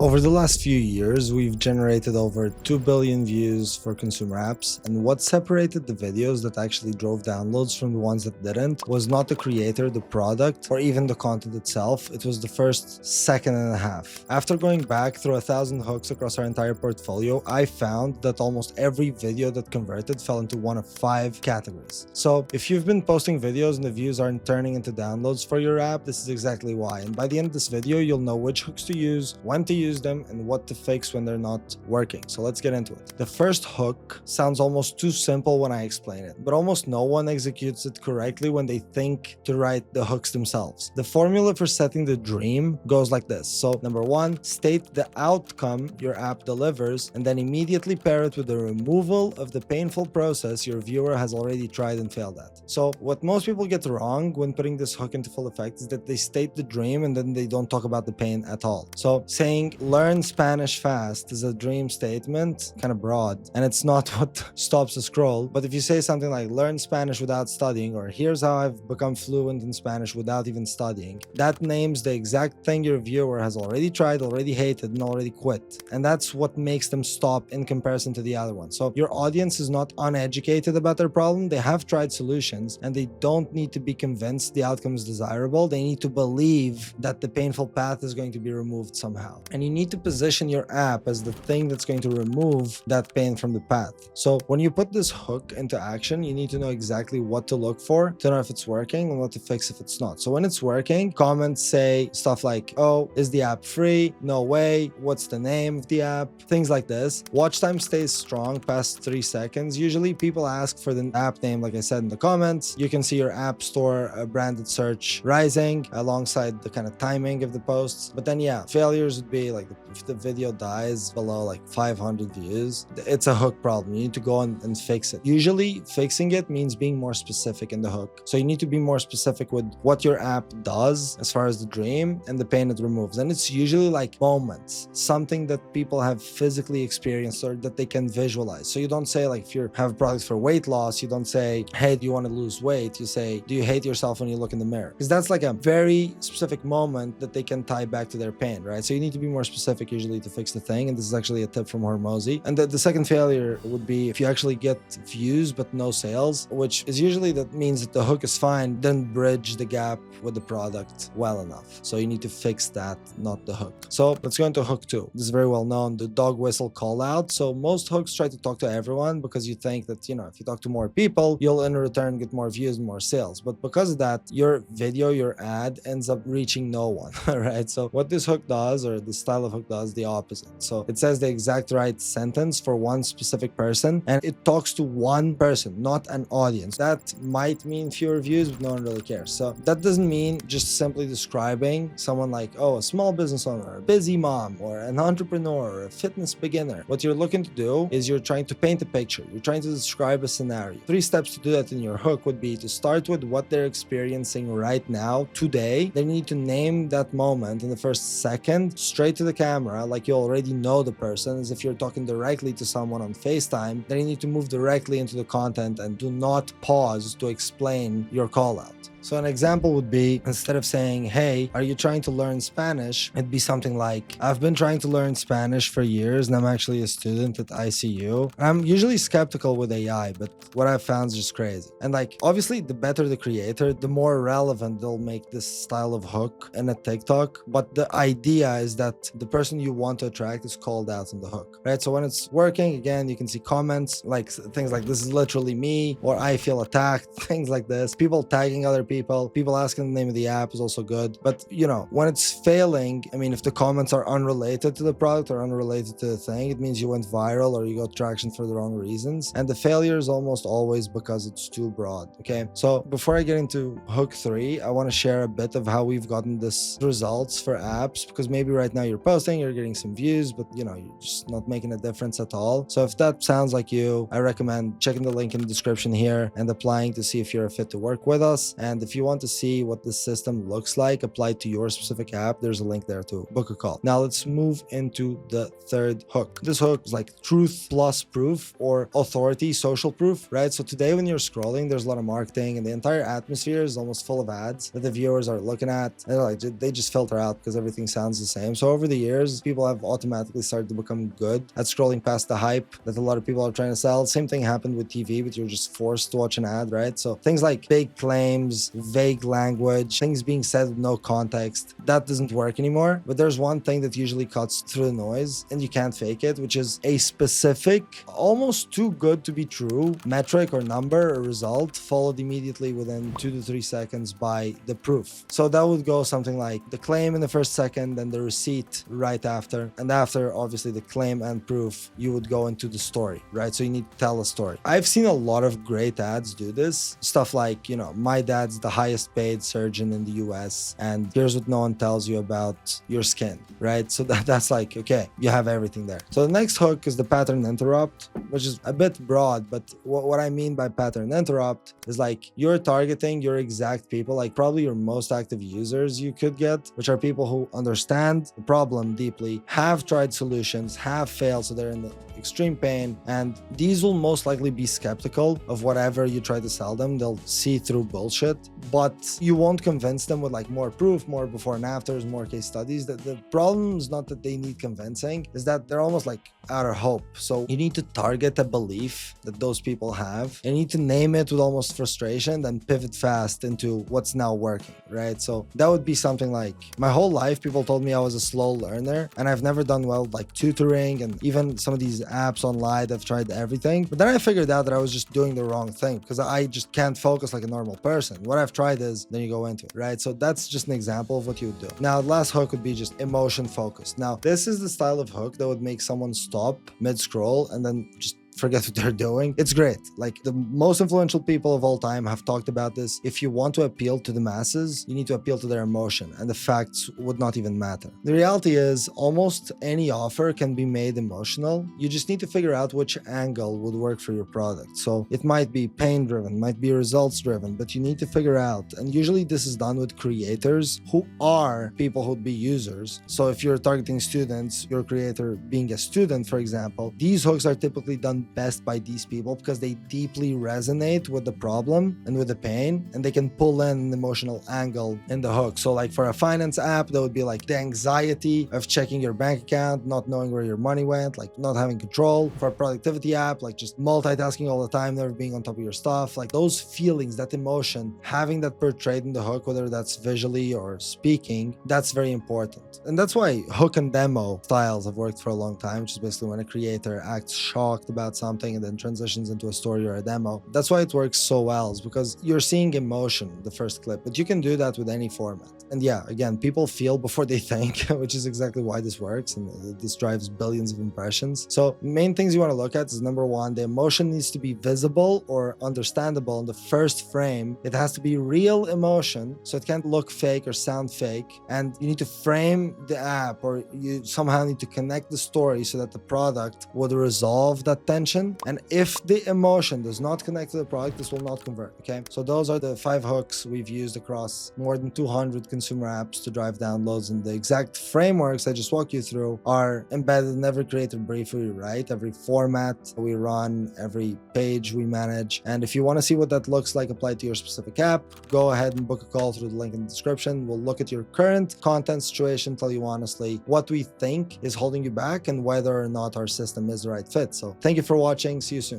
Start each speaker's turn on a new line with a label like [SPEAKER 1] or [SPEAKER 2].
[SPEAKER 1] Over the last few years, we've generated over 2 billion views for consumer apps, and what separated the videos that actually drove downloads from the ones that didn't was not the creator, the product, or even the content itself. It was the first second and a half. After going back through 1,000 hooks across our entire portfolio, I found that almost every video that converted fell into one of 5 categories. So if you've been posting videos and the views aren't turning into downloads for your app, this is exactly why. And by the end of this video, you'll know which hooks to use, when to use them, and what to fix when they're not working. So let's get into it. The first hook sounds almost too simple when I explain it, but almost no one executes it correctly when they think to write the hooks themselves. The formula for setting the dream goes like this. So number 1, state the outcome your app delivers, and then immediately pair it with the removal of the painful process your viewer has already tried and failed at. So what most people get wrong when putting this hook into full effect is that they state the dream and then they don't talk about the pain at all. So saying learn Spanish fast is a dream statement, kind of broad, and it's not what stops a scroll. But if you say something like learn Spanish without studying, or here's how I've become fluent in Spanish without even studying, that names the exact thing your viewer has already tried, already hated, and already quit. And that's what makes them stop in comparison to the other one. So your audience is not uneducated about their problem. They have tried solutions, and they don't need to be convinced the outcome is desirable. They need to believe that the painful path is going to be removed somehow. And you need to position your app as the thing that's going to remove that pain from the path. So when you put this hook into action, you need to know exactly what to look for to know if it's working and what to fix if it's not. So when it's working, comments say stuff like, oh, is the app free? No way. What's the name of the app? Things like this. Watch time stays strong past 3 seconds. Usually people ask for the app name, like I said in the comments. You can see your app store branded search rising alongside the kind of timing of the posts. But then yeah, failures would be like if the video dies below like 500 views, it's a hook problem. You need to go and fix it. Usually fixing it means being more specific in the hook. So you need to be more specific with what your app does as far as the dream and the pain it removes. And it's usually like moments, something that people have physically experienced or that they can visualize. So you don't say like if you have a product for weight loss, you don't say, hey, do you want to lose weight? You say, do you hate yourself when you look in the mirror? Because that's like a very specific moment that they can tie back to their pain, right? So you need to be more specific usually to fix the thing. And this is actually a tip from Hormozy. And the second failure would be if you actually get views but no sales, which is usually that means that the hook is fine, then bridge the gap with the product well enough. So you need to fix that, not the hook. So let's go into hook 2. This is very well known, the dog whistle call out. So most hooks try to talk to everyone because you think that, if you talk to more people, you'll in return get more views and more sales. But because of that, your video, your ad ends up reaching no one, right? So what this hook does, or the style of hook does, the opposite. So it says the exact right sentence for one specific person, and it talks to one person, not an audience. That might mean fewer views, but no one really cares. So that doesn't mean just simply describing someone like, oh, a small business owner, a busy mom, or an entrepreneur, or a fitness beginner. What you're looking to do is you're trying to paint a picture. You're trying to describe a scenario. 3 steps to do that in your hook would be to start with what they're experiencing right now, today. They need to name that moment in the first second, straight to the camera, like you already know the person, as if you're talking directly to someone on FaceTime. Then you need to move directly into the content and do not pause to explain your call out. So an example would be, instead of saying, hey, are you trying to learn Spanish? It'd be something like, I've been trying to learn Spanish for years and I'm actually a student at ICU. I'm usually skeptical with AI, but what I've found is just crazy. And like, obviously the better the creator, the more relevant they'll make this style of hook in a TikTok. But the idea is that the person you want to attract is called out in the hook, right? So when it's working, again, you can see comments like things like, this is literally me, or I feel attacked, things like this. People tagging other people asking the name of the app is also good. But when it's failing, I mean, if the comments are unrelated to the product or unrelated to the thing, it means you went viral or you got traction for the wrong reasons. And the failure is almost always because it's too broad. Okay, so before I get into hook 3, I want to share a bit of how we've gotten this results for apps, because maybe right now you're posting, you're getting some views, but you're just not making a difference at all. So if that sounds like you, I recommend checking the link in the description here and applying to see if you're a fit to work with us. And And if you want to see what this system looks like applied to your specific app, there's a link there to book a call. Now let's move into the third hook. This hook is like truth plus proof, or authority, social proof, right? So today when you're scrolling, there's a lot of marketing and the entire atmosphere is almost full of ads that the viewers are looking at. And like, they just filter out because everything sounds the same. So over the years, people have automatically started to become good at scrolling past the hype that a lot of people are trying to sell. Same thing happened with TV, but you're just forced to watch an ad, right? So things like big claims, vague language, things being said with no context, that doesn't work anymore. But there's one thing that usually cuts through the noise and you can't fake it, which is a specific, almost too good to be true metric or number or result followed immediately within 2 to 3 seconds by the proof. So that would go something like the claim in the first second, then the receipt right after, and after obviously the claim and proof, you would go into the story, right? So you need to tell a story. I've seen a lot of great ads do this stuff, like, you know, my dad's the highest paid surgeon in the US and here's what no one tells you about your skin, right? So that's like, okay, you have everything there. So the next hook is the pattern interrupt, which is a bit broad, but what I mean by pattern interrupt is like you're targeting your exact people, like probably your most active users you could get, which are people who understand the problem deeply, have tried solutions, have failed, so they're in the extreme pain, and these will most likely be skeptical of whatever you try to sell them. They'll see through bullshit, but you won't convince them with like more proof, more before and afters, more case studies. The problem is not that they need convincing, is that they're almost like out of hope. So you need to target a belief that those people have, and you need to name it with almost frustration, then pivot fast into what's now working, right? So that would be something like, my whole life people told me I was a slow learner and I've never done well like tutoring and even some of these apps online. I've tried everything, but then I figured out that I was just doing the wrong thing because I just can't focus like a normal person. What I've tried is, then you go into it, right? So that's just an example of what you would do. Now the last hook would be just emotion focused. Now this is the style of hook that would make someone stop mid-scroll and then just forget what they're doing. It's great. Like the most influential people of all time have talked about this. If you want to appeal to the masses, you need to appeal to their emotion, and the facts would not even matter. The reality is almost any offer can be made emotional. You just need to figure out which angle would work for your product. So it might be pain driven, might be results driven, but you need to figure out, and usually this is done with creators who are people who'd be users. So if you're targeting students, your creator being a student, for example, these hooks are typically done best by these people because they deeply resonate with the problem and with the pain, and they can pull in an emotional angle in the hook. So like for a finance app, that would be like the anxiety of checking your bank account, not knowing where your money went, like not having control. For a productivity app, like just multitasking all the time, never being on top of your stuff, like those feelings, that emotion, having that portrayed in the hook, whether that's visually or speaking, that's very important. And that's why hook and demo styles have worked for a long time, which is basically when a creator acts shocked about something and then transitions into a story or a demo. That's why it works so well, is because you're seeing emotion the first clip, but you can do that with any format. And yeah, again, people feel before they think, which is exactly why this works, and this drives billions of impressions. So main things you want to look at is, number one, the emotion needs to be visible or understandable in the first frame. It has to be real emotion, so it can't look fake or sound fake, and you need to frame the app, or you somehow need to connect the story so that the product would resolve that tension. And if the emotion does not connect to the product, this will not convert. Okay, so those are the 5 hooks we've used across more than 200 consumer apps to drive downloads, and the exact frameworks I just walked you through are embedded in every creative brief we write, every format we run, every page we manage. And if you want to see what that looks like applied to your specific app, go ahead and book a call through the link in the description. We'll look at your current content situation, tell you honestly what we think is holding you back and whether or not our system is the right fit. So thank you for watching. See you soon.